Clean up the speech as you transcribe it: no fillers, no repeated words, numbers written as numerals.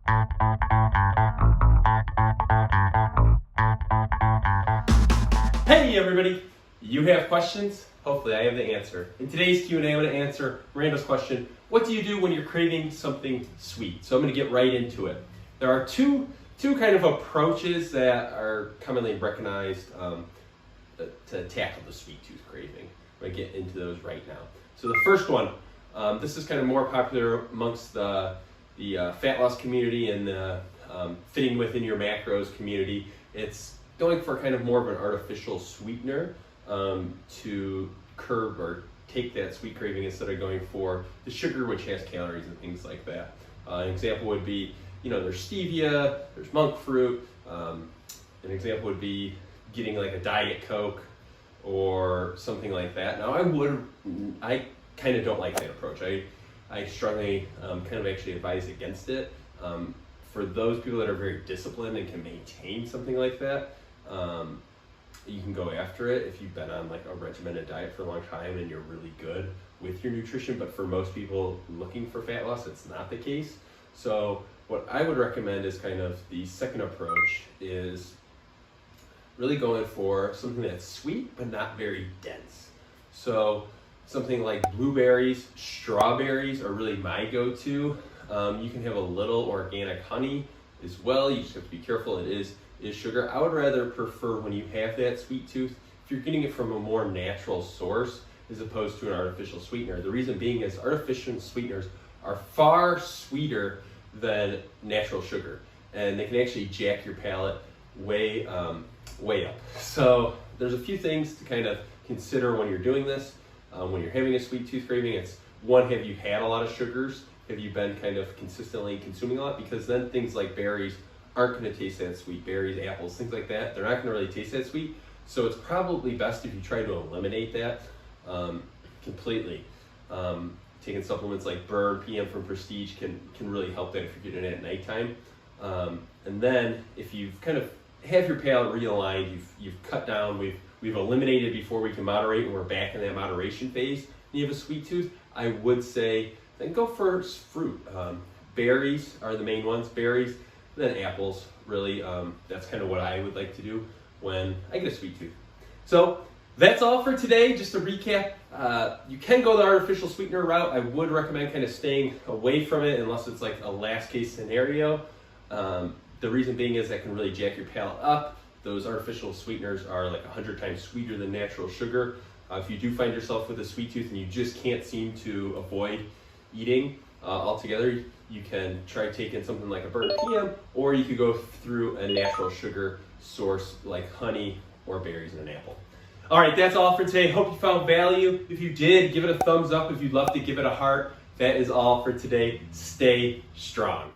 Hey everybody, you have questions? Hopefully I have the answer. In today's Q&A, I'm going to answer Miranda's question, what do you do when you're craving something sweet? So I'm going to get right into it. There are two kind of approaches that are commonly recognized to tackle the sweet tooth craving. I'm going to get into those right now. So the first one, this is kind of more popular amongst the fat loss community and the fitting within your macros community. It's going for kind of more of an artificial sweetener to curb or take that sweet craving instead of going for the sugar, which has calories and things like that. An example would be, there's stevia, there's monk fruit. An example would be getting like a Diet Coke or something like that. Now I kind of don't like that approach. I strongly kind of actually advise against it. For those people that are very disciplined and can maintain something like that, you can go after it if you've been on like a regimented diet for a long time and you're really good with your nutrition. But for most people looking for fat loss, it's not the case. So what I would recommend is kind of the second approach is really going for something that's sweet but not very dense. So something like blueberries, strawberries are really my go-to. You can have a little organic honey as well. You just have to be careful. It is sugar. I would rather prefer when you have that sweet tooth, if you're getting it from a more natural source as opposed to an artificial sweetener. The reason being is artificial sweeteners are far sweeter than natural sugar, and they can actually jack your palate way up. So there's a few things to kind of consider when you're doing this. When you're having a sweet tooth craving, it's one, have you had a lot of sugars? Have you been kind of consistently consuming a lot? Because then things like berries aren't going to taste that sweet. Berries, apples, things like that, they're not going to really taste that sweet. So it's probably best if you try to eliminate that completely. Taking supplements like Burn, PM from Prestige can really help that if you're getting it at nighttime. And then if you've kind of have your palate realigned, you've cut down, we've eliminated before we can moderate, and we're back in that moderation phase, and you have a sweet tooth, I would say then go for fruit. Berries are the main ones, berries, then apples, really. That's kind of what I would like to do when I get a sweet tooth. So that's all for today. Just to recap, you can go the artificial sweetener route. I would recommend kind of staying away from it unless it's like a last case scenario. The reason being is that can really jack your palate up. Those artificial sweeteners are like 100 times sweeter than natural sugar. If you do find yourself with a sweet tooth and you just can't seem to avoid eating altogether, you can try taking something like a Burn PM, or you could go through a natural sugar source like honey or berries and an apple. All right, that's all for today. Hope you found value. If you did, give it a thumbs up. If you'd love to give it a heart. That is all for today. Stay strong.